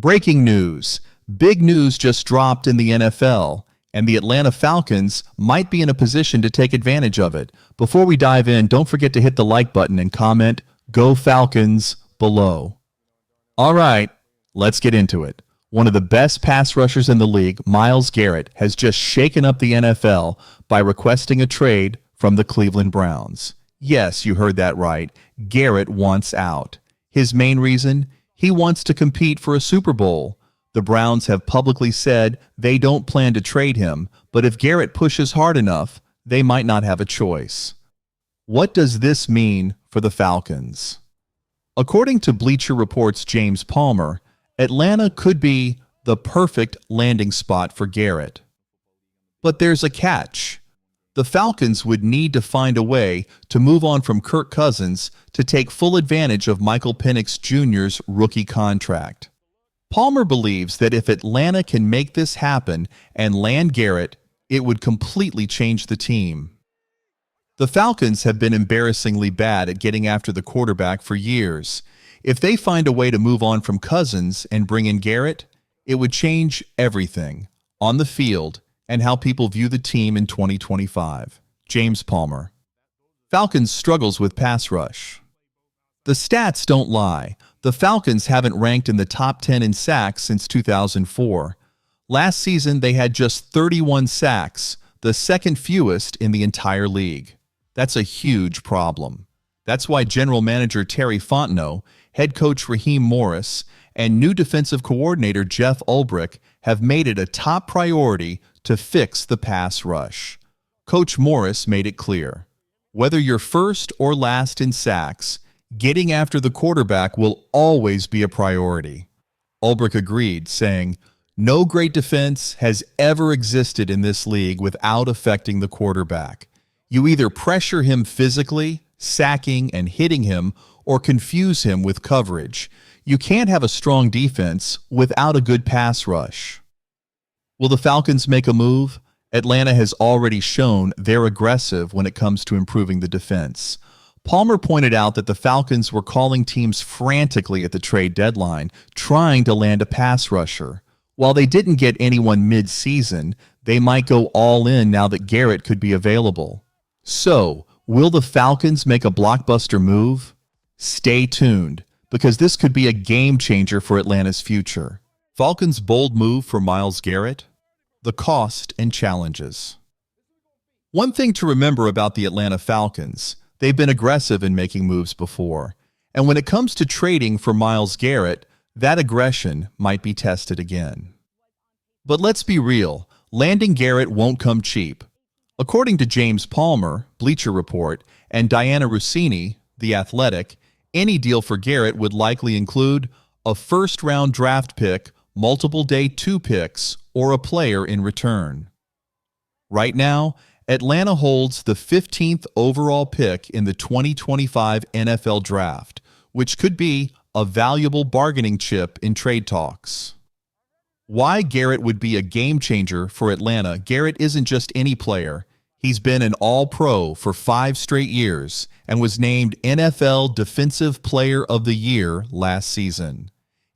Breaking news. Big news just dropped in the NFL, and the Atlanta Falcons might be in a position to take advantage of it. Before we dive in, don't forget to hit the like button and comment, "Go Falcons," below. All right, let's get into it. One of the best pass rushers in the league, Myles Garrett, has just shaken up the NFL by requesting a trade from the Cleveland Browns. Yes, you heard that right. Garrett wants out. His main reason? He wants to compete for a Super Bowl. The Browns have publicly said they don't plan to trade him, but if Garrett pushes hard enough, they might not have a choice. What does this mean for the Falcons? According to Bleacher Report's James Palmer, Atlanta could be the perfect landing spot for Garrett. But there's a catch. The Falcons would need to find a way to move on from Kirk Cousins to take full advantage of Michael Penix Jr.'s rookie contract. Palmer believes that if Atlanta can make this happen and land Garrett, it would completely change the team. The Falcons have been embarrassingly bad at getting after the quarterback for years. If they find a way to move on from Cousins and bring in Garrett, it would change everything on the field and how people view the team in 2025. James Palmer. Falcons struggles with pass rush. The stats don't lie. The Falcons haven't ranked in the top 10 in sacks since 2004. Last season, they had just 31 sacks, the second fewest in the entire league. That's a huge problem. That's why General Manager Terry Fontenot, head coach Raheem Morris, and new defensive coordinator Jeff Ulbrich have made it a top priority to fix the pass rush. Coach Morris made it clear, whether you're first or last in sacks, getting after the quarterback will always be a priority. Ulbrich agreed, saying, "No great defense has ever existed in this league without affecting the quarterback. You either pressure him physically, sacking and hitting him, or confuse him with coverage. You can't have a strong defense without a good pass rush." Will the Falcons make a move? Atlanta has already shown they're aggressive when it comes to improving the defense. Palmer pointed out that the Falcons were calling teams frantically at the trade deadline, trying to land a pass rusher. While they didn't get anyone mid-season, they might go all in now that Garrett could be available. So, will the Falcons make a blockbuster move? Stay tuned, because this could be a game changer for Atlanta's future. Falcons' bold move for Myles Garrett? The cost and challenges. One thing to remember about the Atlanta Falcons: they've been aggressive in making moves before. And when it comes to trading for Myles Garrett, that aggression might be tested again. But let's be real, landing Garrett won't come cheap. According to James Palmer, Bleacher Report, and Diana Rossini, The Athletic, any deal for Garrett would likely include a first-round draft pick, multiple day 2 picks, or a player in return. Right now, Atlanta holds the 15th overall pick in the 2025 NFL Draft, which could be a valuable bargaining chip in trade talks. Why Garrett would be a game changer for Atlanta? Garrett isn't just any player. He's been an All-Pro for 5 straight years and was named NFL Defensive Player of the Year last season.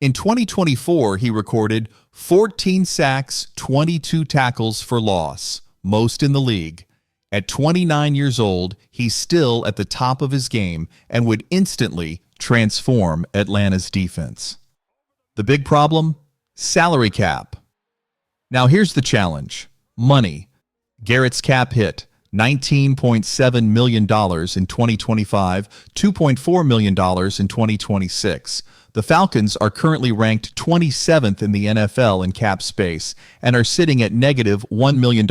In 2024, he recorded 14 sacks, 22 tackles for loss, most in the league. At 29 years old, he's still at the top of his game and would instantly transform Atlanta's defense. The big problem? Salary cap. Now here's the challenge. Money. Garrett's cap hit $19.7 million in 2025, $2.4 million in 2026. The Falcons are currently ranked 27th in the NFL in cap space and are sitting at negative $1 million,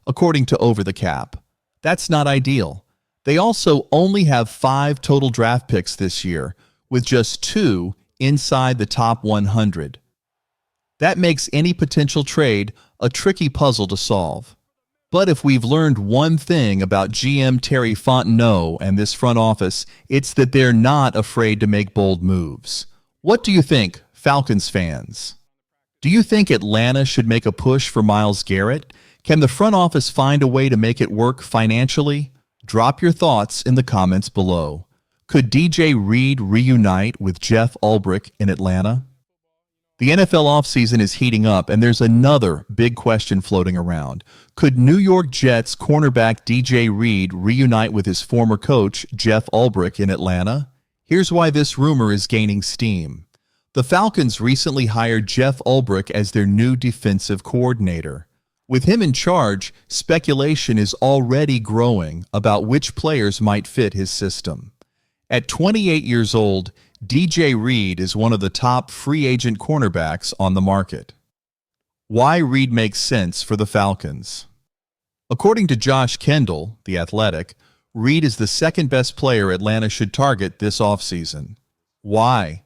according to Over the Cap. That's not ideal. They also only have 5 total draft picks this year, with just 2 inside the top 100. That makes any potential trade a tricky puzzle to solve. But if we've learned one thing about GM Terry Fontenot and this front office, it's that they're not afraid to make bold moves. What do you think, Falcons fans? Do you think Atlanta should make a push for Myles Garrett? Can the front office find a way to make it work financially? Drop your thoughts in the comments below. Could DJ Reed reunite with Jeff Ulbrich in Atlanta? The NFL offseason is heating up, and there's another big question floating around. Could New York Jets cornerback DJ Reed reunite with his former coach, Jeff Ulbrich, in Atlanta? Here's why this rumor is gaining steam. The Falcons recently hired Jeff Ulbrich as their new defensive coordinator. With him in charge, speculation is already growing about which players might fit his system. At 28 years old, DJ Reed is one of the top free agent cornerbacks on the market. Why Reed makes sense for the Falcons. According to Josh Kendall, The Athletic, Reed is the second best player Atlanta should target this offseason. Why?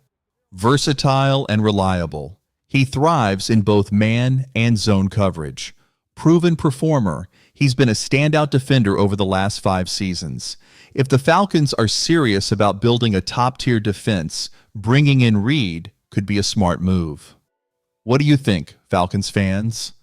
Versatile and reliable. He thrives in both man and zone coverage. Proven performer, he's been a standout defender over the last 5 seasons. If the Falcons are serious about building a top-tier defense, bringing in Reed could be a smart move. What do you think, Falcons fans?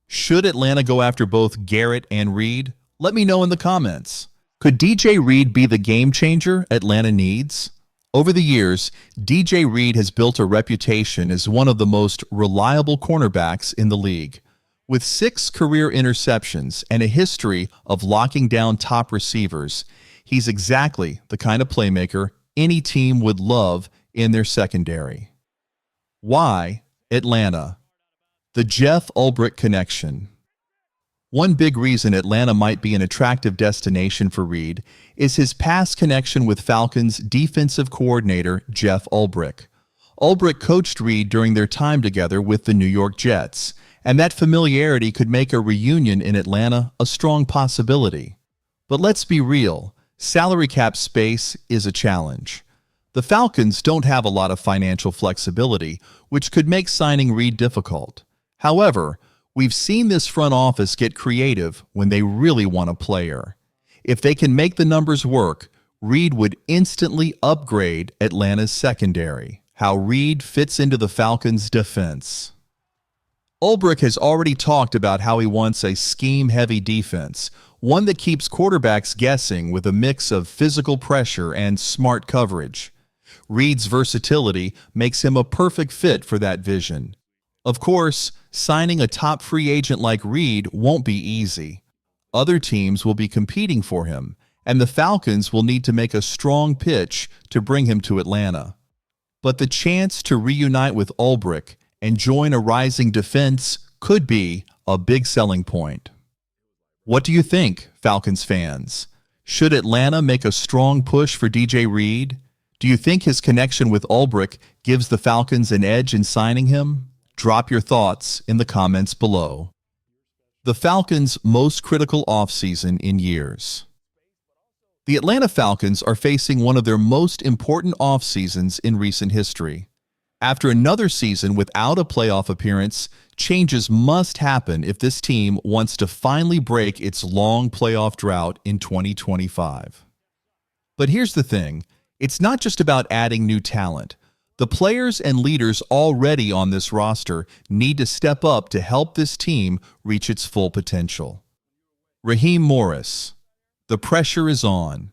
Should Atlanta go after both Garrett and Reed? Let me know in the comments. Could DJ Reed be the game changer Atlanta needs? Over the years, DJ Reed has built a reputation as one of the most reliable cornerbacks in the league. With 6 career interceptions and a history of locking down top receivers, he's exactly the kind of playmaker any team would love in their secondary. Why Atlanta? The Jeff Ulbrich connection. One big reason Atlanta might be an attractive destination for Reed is his past connection with Falcons defensive coordinator Jeff Ulbrich. Ulbrich coached Reed during their time together with the New York Jets, and that familiarity could make a reunion in Atlanta a strong possibility. But let's be real, salary cap space is a challenge. The Falcons don't have a lot of financial flexibility, which could make signing Reed difficult. However, we've seen this front office get creative when they really want a player. If they can make the numbers work, Reed would instantly upgrade Atlanta's secondary. How Reed fits into the Falcons' defense. Ulbrich has already talked about how he wants a scheme-heavy defense, one that keeps quarterbacks guessing with a mix of physical pressure and smart coverage. Reed's versatility makes him a perfect fit for that vision. Of course, signing a top free agent like Reed won't be easy. Other teams will be competing for him, and the Falcons will need to make a strong pitch to bring him to Atlanta. But the chance to reunite with Ulbrich and join a rising defense could be a big selling point. What do you think, Falcons fans? Should Atlanta make a strong push for DJ Reed? Do you think his connection with Ulbrich gives the Falcons an edge in signing him? Drop your thoughts in the comments below. The Falcons' most critical offseason in years. The Atlanta Falcons are facing one of their most important offseasons in recent history. After another season without a playoff appearance, changes must happen if this team wants to finally break its long playoff drought in 2025. But here's the thing, it's not just about adding new talent. The players and leaders already on this roster need to step up to help this team reach its full potential. Raheem Morris. The pressure is on.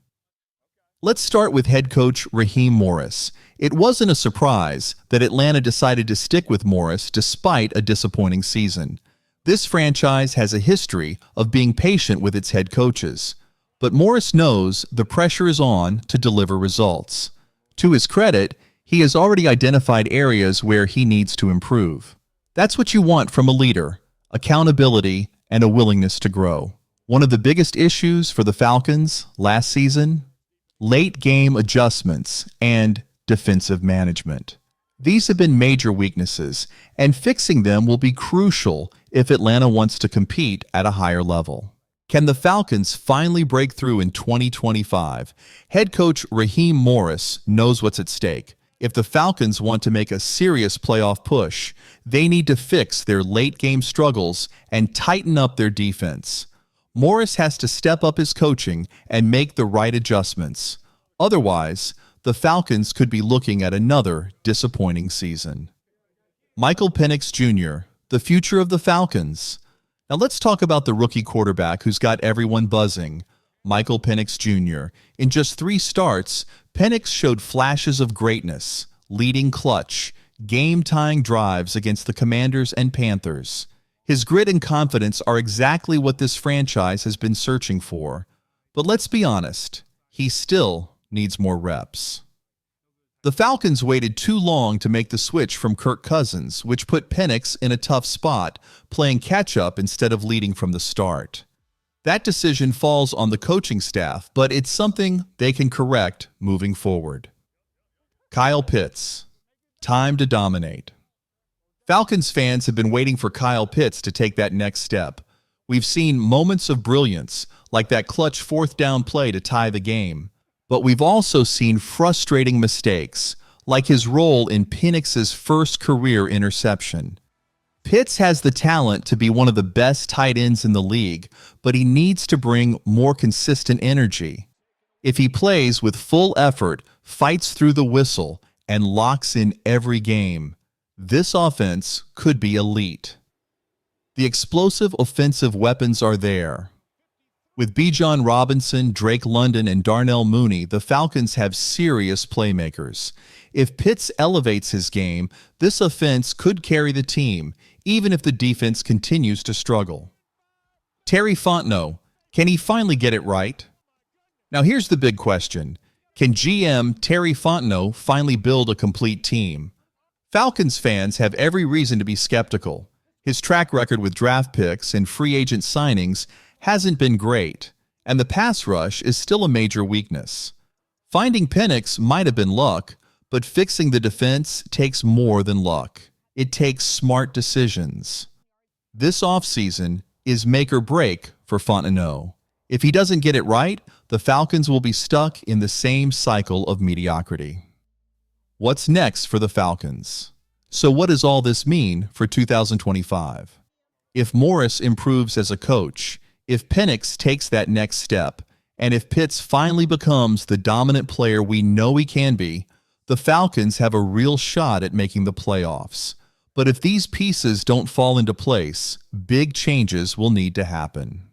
Let's start with head coach Raheem Morris. It wasn't a surprise that Atlanta decided to stick with Morris despite a disappointing season. This franchise has a history of being patient with its head coaches. But Morris knows the pressure is on to deliver results. To his credit, he has already identified areas where he needs to improve. That's what you want from a leader: accountability and a willingness to grow. One of the biggest issues for the Falcons last season? Late game adjustments and defensive management. These have been major weaknesses, and fixing them will be crucial if Atlanta wants to compete at a higher level. Can the Falcons finally break through in 2025? Head coach Raheem Morris knows what's at stake. If the Falcons want to make a serious playoff push, they need to fix their late-game struggles and tighten up their defense. Morris has to step up his coaching and make the right adjustments. Otherwise, the Falcons could be looking at another disappointing season. Michael Penix Jr., the future of the Falcons. Now let's talk about the rookie quarterback who's got everyone buzzing, Michael Penix Jr. In just 3 starts, Penix showed flashes of greatness, leading clutch, game-tying drives against the Commanders and Panthers. His grit and confidence are exactly what this franchise has been searching for. But let's be honest, he still needs more reps. The Falcons waited too long to make the switch from Kirk Cousins, which put Penix in a tough spot, playing catch-up instead of leading from the start. That decision falls on the coaching staff, but it's something they can correct moving forward. Kyle Pitts. Time to dominate. Falcons fans have been waiting for Kyle Pitts to take that next step. We've seen moments of brilliance, like that clutch fourth down play to tie the game. But we've also seen frustrating mistakes, like his role in Penix's first career interception. Pitts has the talent to be one of the best tight ends in the league, but he needs to bring more consistent energy. If he plays with full effort, fights through the whistle, and locks in every game, this offense could be elite. The explosive offensive weapons are there. With Bijan Robinson, Drake London, and Darnell Mooney, the Falcons have serious playmakers. If Pitts elevates his game, this offense could carry the team, even if the defense continues to struggle. Terry Fontenot, can he finally get it right? Now here's the big question. Can GM Terry Fontenot finally build a complete team? Falcons fans have every reason to be skeptical. His track record with draft picks and free agent signings hasn't been great, and the pass rush is still a major weakness. Finding Penix might have been luck, but fixing the defense takes more than luck. It takes smart decisions. This offseason is make or break for Fontenot. If he doesn't get it right, the Falcons will be stuck in the same cycle of mediocrity. What's next for the Falcons? So what does all this mean for 2025? If Morris improves as a coach, if Penix takes that next step, and if Pitts finally becomes the dominant player we know he can be, the Falcons have a real shot at making the playoffs. But if these pieces don't fall into place, big changes will need to happen.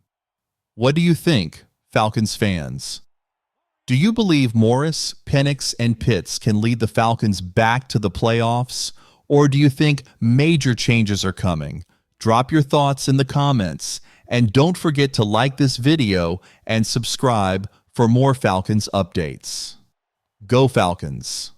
What do you think, Falcons fans? Do you believe Morris, Penix, and Pitts can lead the Falcons back to the playoffs? Or do you think major changes are coming? Drop your thoughts in the comments. And don't forget to like this video and subscribe for more Falcons updates. Go Falcons!